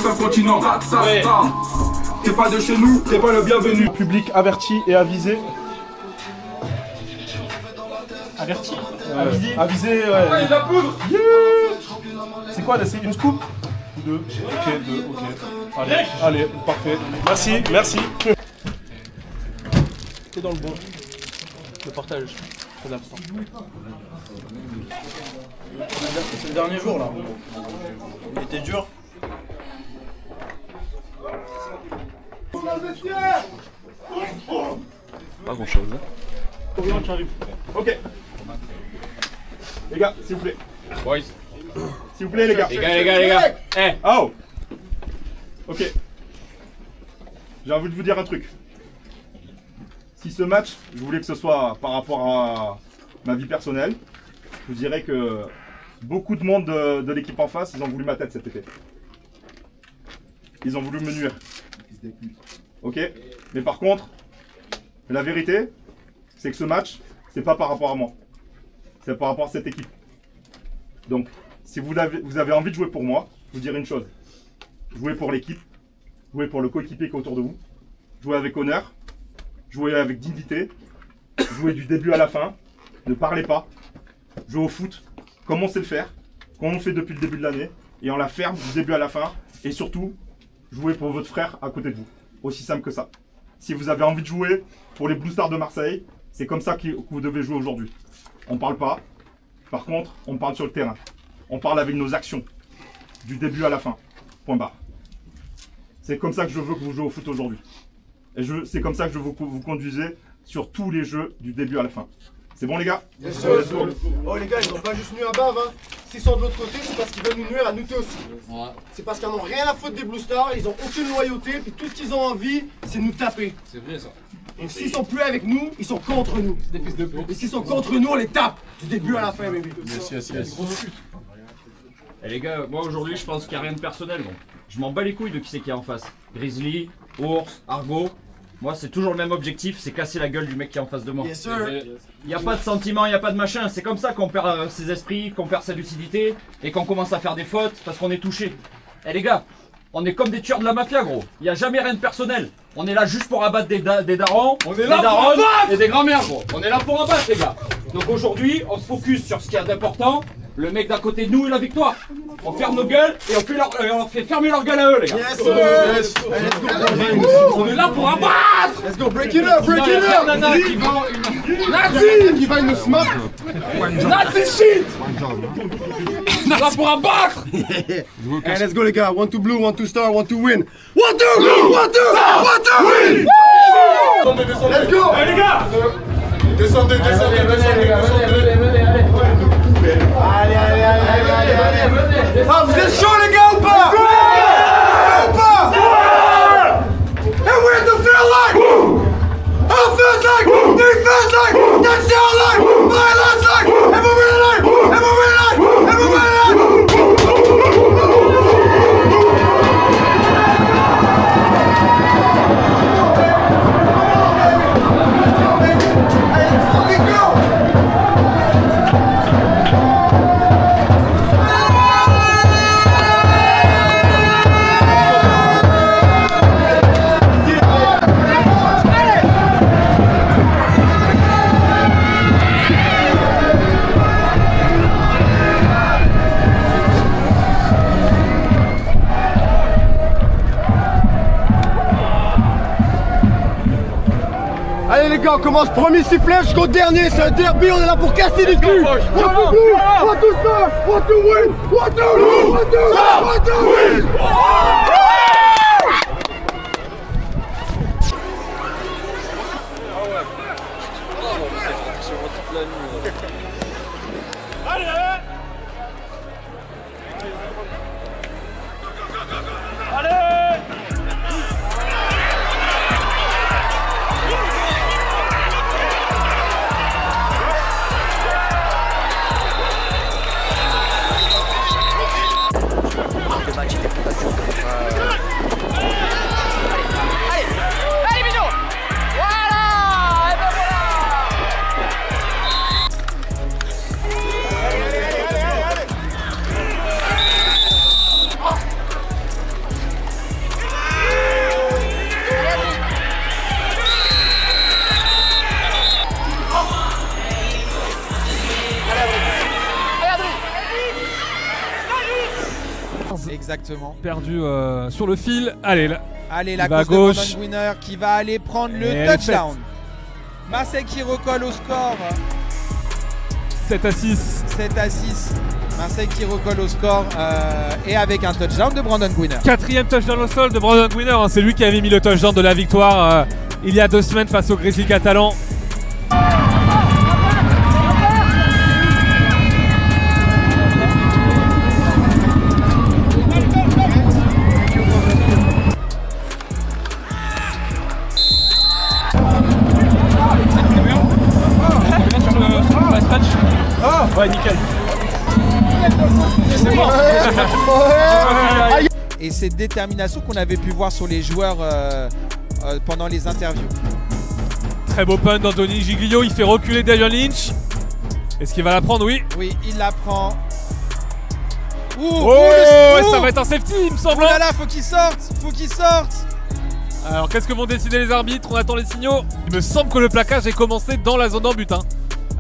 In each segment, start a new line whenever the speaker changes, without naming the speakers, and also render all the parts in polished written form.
un continent. Ouais. T'es pas de chez nous, t'es pas le bienvenu.
Public averti et avisé.
Averti, avisé.
Avisé, ouais.
Ouais, de la poudre.
Yeah. C'est quoi là, c'est une scoop? Deux. Ok, deux, ok. Allez, allez, parfait. Merci, merci.
T'es dans le bon. Le partage, très important.
C'est le dernier jour là. Il était dur.
Pas grand chose.
Ok. Les gars, s'il vous plaît.
Boys.
S'il vous plaît, les gars.
Les gars. Eh.
Oh. Ok. J'ai envie de vous dire un truc. Si ce match, je voulais que ce soit par rapport à ma vie personnelle, je vous dirais que beaucoup de monde de l'équipe en face, ils ont voulu ma tête cet été. Ils ont voulu me nuire. Ok. Mais par contre, la vérité, c'est que ce match, c'est pas par rapport à moi. C'est par rapport à cette équipe. Donc, si vous avez envie de jouer pour moi, je vous dirai une chose. Jouez pour l'équipe, jouez pour le coéquipier qui est autour de vous, jouez avec honneur, jouez avec dignité, jouez du début à la fin, ne parlez pas, jouez au foot comme on sait le faire, comme on fait depuis le début de l'année, et on la ferme du début à la fin, et surtout, jouez pour votre frère à côté de vous. Aussi simple que ça. Si vous avez envie de jouer pour les Blue Stars de Marseille, c'est comme ça que vous devez jouer aujourd'hui. On ne parle pas, par contre, on parle sur le terrain. On parle avec nos actions, du début à la fin, point barre. C'est comme ça que je veux que vous jouez au foot aujourd'hui. Et c'est comme ça que je veux que vous conduisez sur tous les jeux du début à la fin. C'est bon les gars?
Yes, oh les gars, ils n'ont pas juste nu à bave, hein. S'ils sont de l'autre côté, c'est parce qu'ils veulent nous nuire à nous aussi. Ouais. C'est parce qu'ils n'en ont rien à foutre des Blue Stars, ils n'ont aucune loyauté, puis tout ce qu'ils ont envie, c'est nous taper. C'est vrai ça. Et s'ils sont plus avec nous, ils sont contre nous. Des fils de pute. Et s'ils sont contre nous, on les tape du début à la fin, baby.
Yes.
Et les gars, moi aujourd'hui je pense qu'il n'y a rien de personnel. Bon. Je m'en bats les couilles de qui c'est qu'il y a en face. Grizzly, Ours, Argo. Moi c'est toujours le même objectif, c'est casser la gueule du mec qui est en face de moi.
Yes sir.
Il n'y a pas de sentiment, il n'y a pas de machin. C'est comme ça qu'on perd ses esprits, qu'on perd sa lucidité et qu'on commence à faire des fautes parce qu'on est touché. Et les gars, on est comme des tueurs de la mafia gros. Il n'y a jamais rien de personnel. On est là juste pour abattre des darons, des darons et des grands-mères gros. On est là pour abattre les gars. Donc aujourd'hui, on se focus sur ce qu'il y a d'important. Le mec d'à côté de nous et la victoire. On ferme nos gueules et on fait fermer leur gueule à eux les gars.
Yes sir. Let's go.
On est là pour abattre.
Let's go, break it up, break it up.
Nazi
Qui va nous smack.
Nazi shit. On est là pour abattre.
Hey, let's go les gars, 1-2 blue, 1-2 star, 1-2 win. 1-2 blue, 1-2 win. Let's go.
Hey les gars.
Descendez. Allez. Ah, vous êtes chaud les gars ou pas? And we're the feel like offense like defense like touchdown like violence like and we're winning like and we're winning like and we're winning like. Allez les gars, on commence premier sifflet jusqu'au dernier, c'est un derby, on est là pour casser les culs. 1-2 blue, 1-2 star, 1-2 win, 1-2 blue, 1-2 win.
Le match était Exactement.
Perdu sur le fil. Allez, là.
Allez, la
Il va
course
à
de
gauche.
Brandon Winner qui va aller prendre le
Et
touchdown. Marseille qui recolle au score.
7 à 6.
7 à 6. Marseille qui recolle au score et avec un touchdown de Brandon Winner.
4e touchdown au sol de Brandon Winner. Hein. C'est lui qui avait mis le touchdown de la victoire il y a 2 semaines face au Grizzly catalan.
Ouais, nickel.
Et cette détermination qu'on avait pu voir sur les joueurs pendant les interviews.
Très beau punt d'Anthony Giglio. Il fait reculer Darian Lynch. Est-ce qu'il va la prendre? Oui.
Oui, il la prend.
Oh, ça va être un safety, il me semble.
Oh là là, faut qu'il sorte. Faut qu'il sorte.
Alors, qu'est-ce que vont décider les arbitres? On attend les signaux. Il me semble que le plaquage est commencé dans la zone en but. Hein.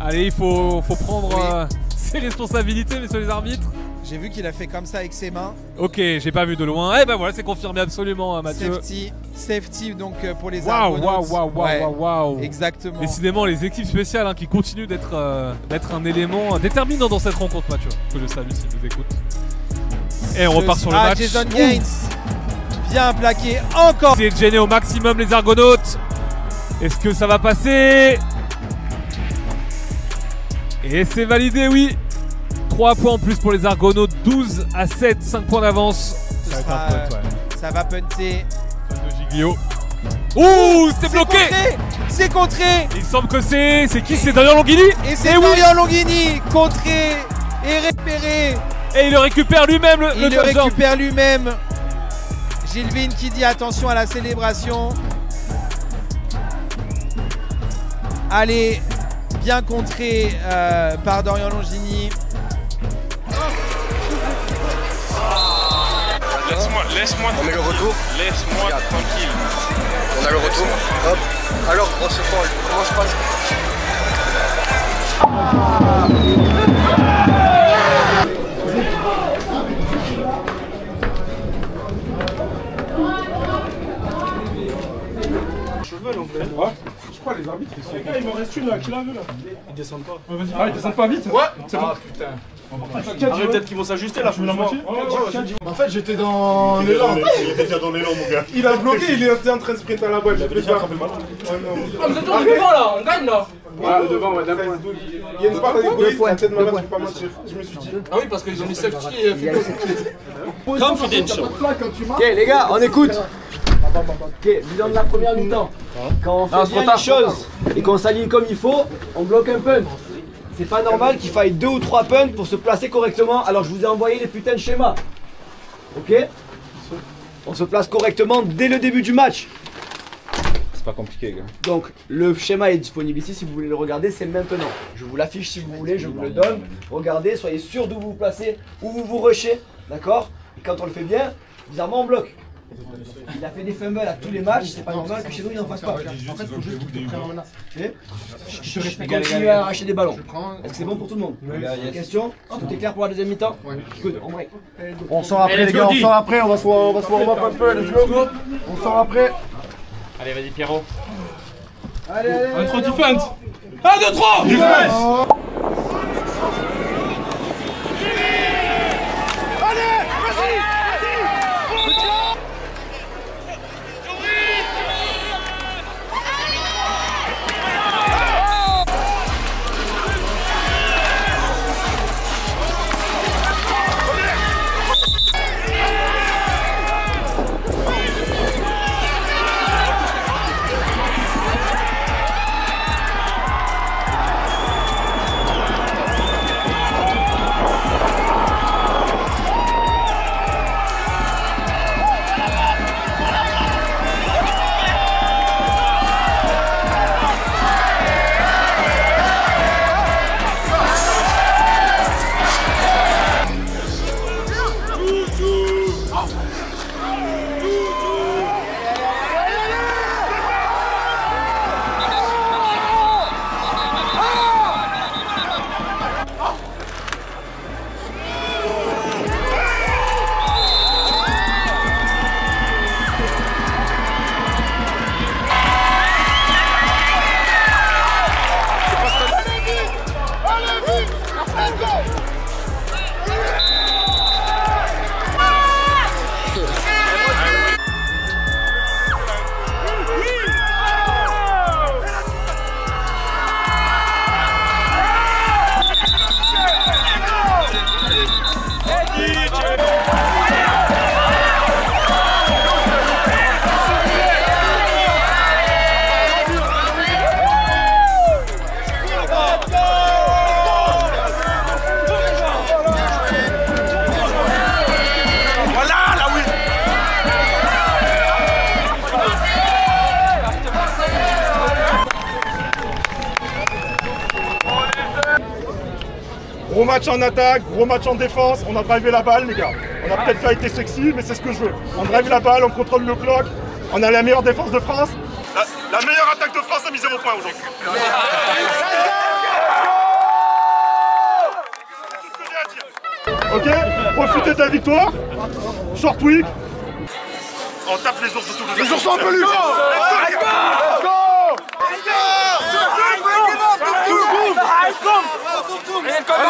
Allez, il faut prendre ses responsabilités, messieurs les arbitres.
J'ai vu qu'il a fait comme ça avec ses mains.
Ok, j'ai pas vu de loin. Eh ben voilà, c'est confirmé absolument, Mathieu.
Safety donc pour les Argonautes.
Waouh.
Exactement.
Décidément, les équipes spéciales hein, qui continuent d'être un élément déterminant dans cette rencontre, Mathieu. Que je salue s'il nous écoute. Et on repart sur le match.
Jason Gaines. Bien plaqué encore.
C'est de gêner au maximum les Argonautes. Est-ce que ça va passer? Et c'est validé, oui. 3 points en plus pour les Argonautes, 12 à 7, 5 points d'avance.
Ça va punter.
De Giglio. Ouh, c'est bloqué.
C'est contré.
Il semble que c'est qui? C'est Dorian Longhini.
Et c'est Dorian Longhini, contré et repéré.
Et il le récupère lui-même.
Il le récupère lui-même. Gilvin qui dit attention à la célébration. Allez, bien contré par Dorian Longhini.
Laisse-moi. On met le retour. Laisse-moi tranquille. On a le retour. Hop. Alors, grosse folle. Comment je passe?
Ouais. Je crois les arbitres ils sont. Les gars, il m'en reste une là, qui l'a vu là? Ils descendent pas. Ouais, vas-y. Ah, ils descendent pas vite? Ouais, c'est bon. Putain. Peut-être qu'ils vont s'ajuster là, je me la moitié.
En fait, j'étais dans l'élan.
Il était déjà dans l'élan, mon gars.
Il a bloqué, il était en train de sprinter à la boîte. J'ai fait ça.
Ah, vous êtes tous devant là, on gagne là.
Ouais, devant, ouais, d'un point. Il y a une part d'égoïsme en tête de ma mère, je vais pas mentir. Je me suis dit.
Ah oui, parce qu'ils ont mis safety et confidential.
Ok, les gars, on écoute. Ok, bilan de la première mi-temps. Quand on fait bien les choses et qu'on s'aligne comme il faut, on bloque un punt. C'est pas normal qu'il faille 2 ou 3 punts pour se placer correctement. Alors je vous ai envoyé les putains de schémas. Ok? On se place correctement dès le début du match.
C'est pas compliqué, gars.
Donc le schéma est disponible ici si vous voulez le regarder, c'est maintenant. Je vous l'affiche si vous voulez, je vous le donne. Regardez, soyez sûr d'où vous vous placez, où vous vous rushez, d'accord? Et quand on le fait bien, bizarrement on bloque. Il a fait des fumbles à tous les matchs, c'est pas normal que chez nous il n'en fasse pas. En fait, il faut juste que tu prennes en menace. Continue à arracher des ballons. Est-ce que c'est bon pour tout le monde? Question? Tout est clair pour la deuxième mi-temps? Good, on break.
On sort après, les gars, on sort après, on va se warm up un peu, let's go. On sort après.
Allez, vas-y, Pierrot.
Allez.
3 defense. 1, 2, 3 defense.
match en attaque, gros match en défense. On a drivé la balle, les gars. On a peut-être pas été sexy, mais c'est ce que je veux. On drive la balle, on contrôle le clock. On a la meilleure défense de France. La meilleure attaque de France a mis 0 points aujourd'hui. Ok, profitez de la victoire. Short week. On tape les ours de tous les ours sont en peluche. Let's go.